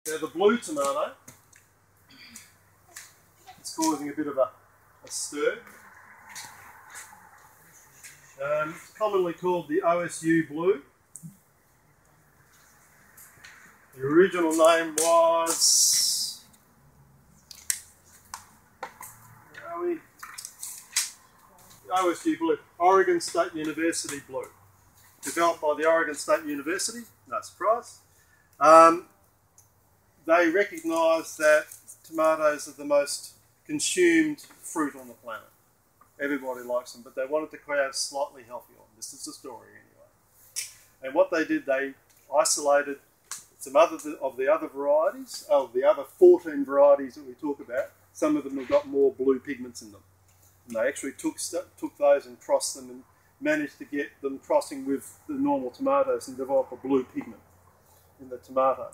Now the blue tomato, it's causing a bit of a stir. It's commonly called the OSU Blue. The original name was, where are we? OSU Blue, Oregon State University Blue. Developed by the Oregon State University, no surprise. They recognise that tomatoes are the most consumed fruit on the planet. Everybody likes them, but they wanted to create a slightly healthier one. This is the story anyway. And what they did, they isolated some of the other varieties, of the other 14 varieties that we talk about. Some of them have got more blue pigments in them. And they actually took those and crossed them and managed to get them crossing with the normal tomatoes and develop a blue pigment in the tomato.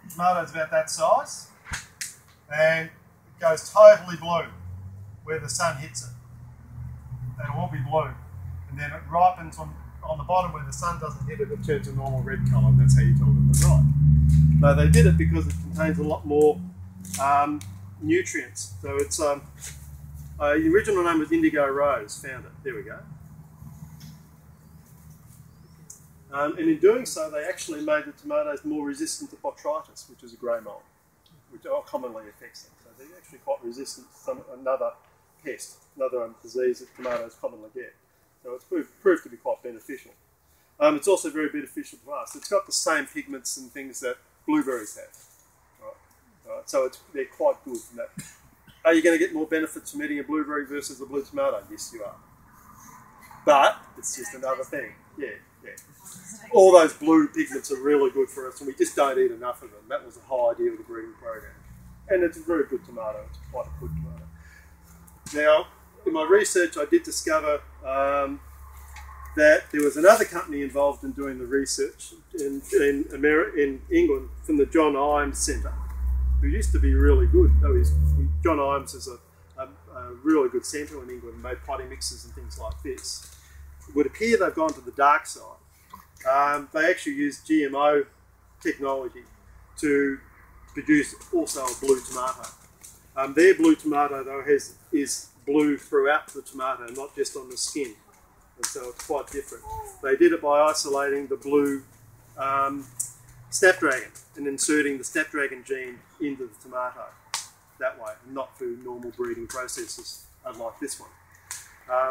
Tomato's about that size, and it goes totally blue where the sun hits it. It'll all be blue, and then it ripens on the bottom where the sun doesn't hit it. It turns a normal red colour, and that's how you tell them they're ripe. Now they did it because it contains a lot more nutrients. So it's the original name was Indigo Rose. Found it. There we go. And in doing so, they actually made the tomatoes more resistant to botrytis, which is a grey mold, which commonly affects them. So they're actually quite resistant to another pest, another disease that tomatoes commonly get. So it's proved to be quite beneficial. It's also very beneficial to us. It's got the same pigments and things that blueberries have. Right. So they're quite good from that. Are you going to get more benefits from eating a blueberry versus a blue tomato? Yes, you are. But it's just another thing. Yeah. All those blue pigments are really good for us, and we just don't eat enough of them. That was the whole idea of the breeding program. And it's a very good tomato. It's quite a good tomato. Now, in my research, I did discover that there was another company involved in doing the research in England from the John Imes Centre, who used to be really good. John Imes is a really good centre in England, made potting mixes and things like this. It would appear they've gone to the dark side. They actually use GMO technology to produce also a blue tomato. Their blue tomato, though, is blue throughout the tomato, not just on the skin. And so it's quite different. They did it by isolating the blue snapdragon and inserting the snapdragon gene into the tomato that way, not through normal breeding processes unlike this one.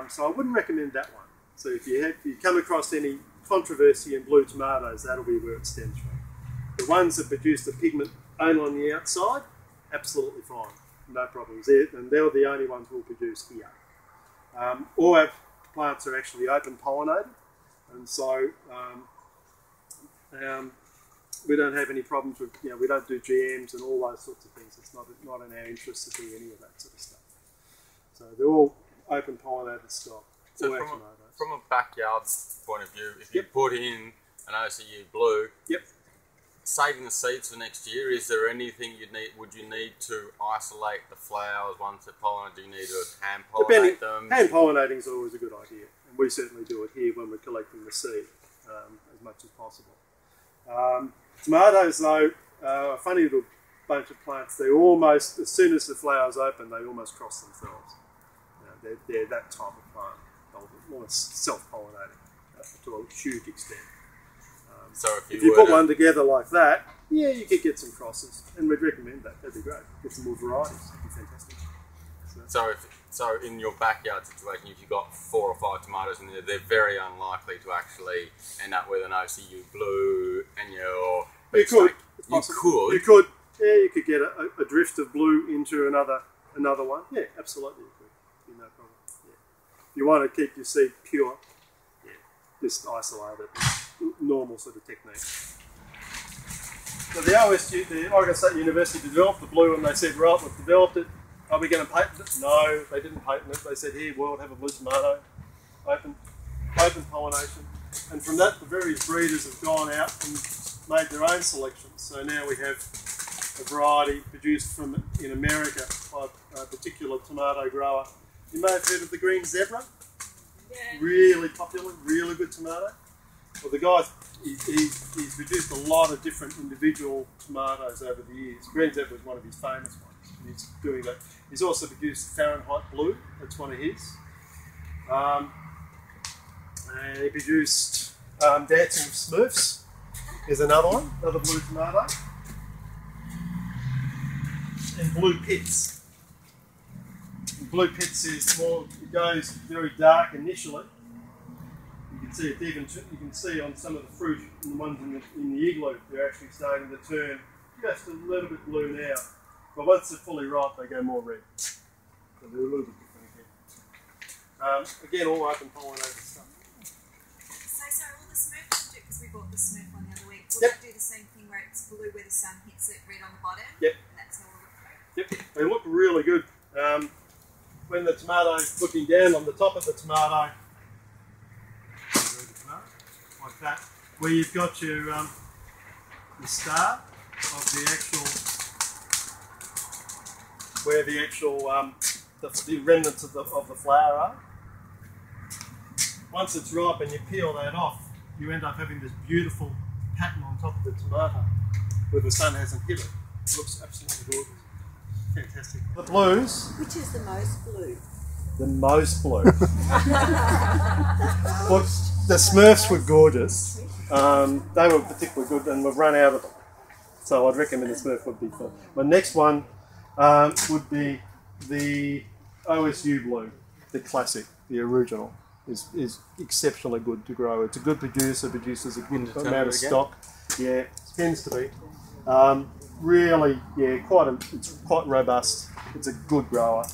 So I wouldn't recommend that one. So if you come across any controversy in blue tomatoes, that'll be where it stems from. The ones that produce the pigment only on the outside, absolutely fine, no problems. And they're the only ones we'll produce here. All our plants are actually open pollinated, and so we don't have any problems with, we don't do GMs and all those sorts of things. It's not in our interest to do any of that sort of stuff. So they're all open pollinated stock. So from a backyard point of view, if you put in an OSU Blue, saving the seeds for next year, is there anything would you need to isolate the flowers once they're pollinated? Do you need to hand pollinate them? Hand pollinating is always a good idea, and we certainly do it here when we're collecting the seed as much as possible. Tomatoes, though, are a funny little bunch of plants. They almost, as soon as the flowers open, they almost cross themselves. They're that type of plant. Almost self-pollinating to a huge extent. So if you put one together like that, you could get some crosses, and we'd recommend that. That'd be great. Get some more varieties. That'd be fantastic. So in your backyard situation, if you've got 4 or 5 tomatoes in there, they're very unlikely to actually end up with an OSU Blue, and you could get a drift of blue into another one. Yeah, absolutely. No problem. Yeah. If you want to keep your seed pure, just isolate it. Normal sort of technique. So the OSU, the Oregon State University, developed the blue, and they said, right, we've developed it. Are we going to patent it? No, they didn't patent it. They said, here, world, have a blue tomato. Open pollination. And from that, the various breeders have gone out and made their own selections. So now we have a variety produced in America by a particular tomato grower. You may have heard of the green zebra. really popular, really good tomato. Well, the guy, he's produced a lot of different individual tomatoes over the years. Green Zeb was one of his famous ones. And he's doing that. He's also produced Fahrenheit Blue. That's one of his. And he produced Dancing Smurfs. Is another one, another blue tomato. And Blue Pits. And Blue Pits is more. It goes very dark initially. You can see it even. You can see on some of the fruit and the ones in the igloo, they're actually starting to turn just a little bit blue now. But once they're fully ripe, they go more red. So they're a little bit different again. Again, all open pollinated stuff. So all the Smurfs do, because we bought the Smurf one the other week, will Yep. that do the same thing where it's blue where the sun hits it, red on the bottom? Yep. And that's how we'll look for it? Yep, they look really good. When the tomato's looking down on the top of the tomato, like that, where you've got your the star of the actual, where the actual the remnants of the flower are. Once it's ripe and you peel that off, you end up having this beautiful pattern on top of the tomato where the sun hasn't hit it. It looks absolutely gorgeous. Fantastic. The blues. Which is the most blue? The most blue. Look, the Smurfs were gorgeous. They were particularly good, and we've run out of them. So I'd recommend the Smurf would be fun. My next one would be the OSU Blue, the classic, the original. Is exceptionally good to grow. It's a good producer, produces a good amount of stock. Yeah, tends to be. Really, yeah, it's quite robust. It's a good grower.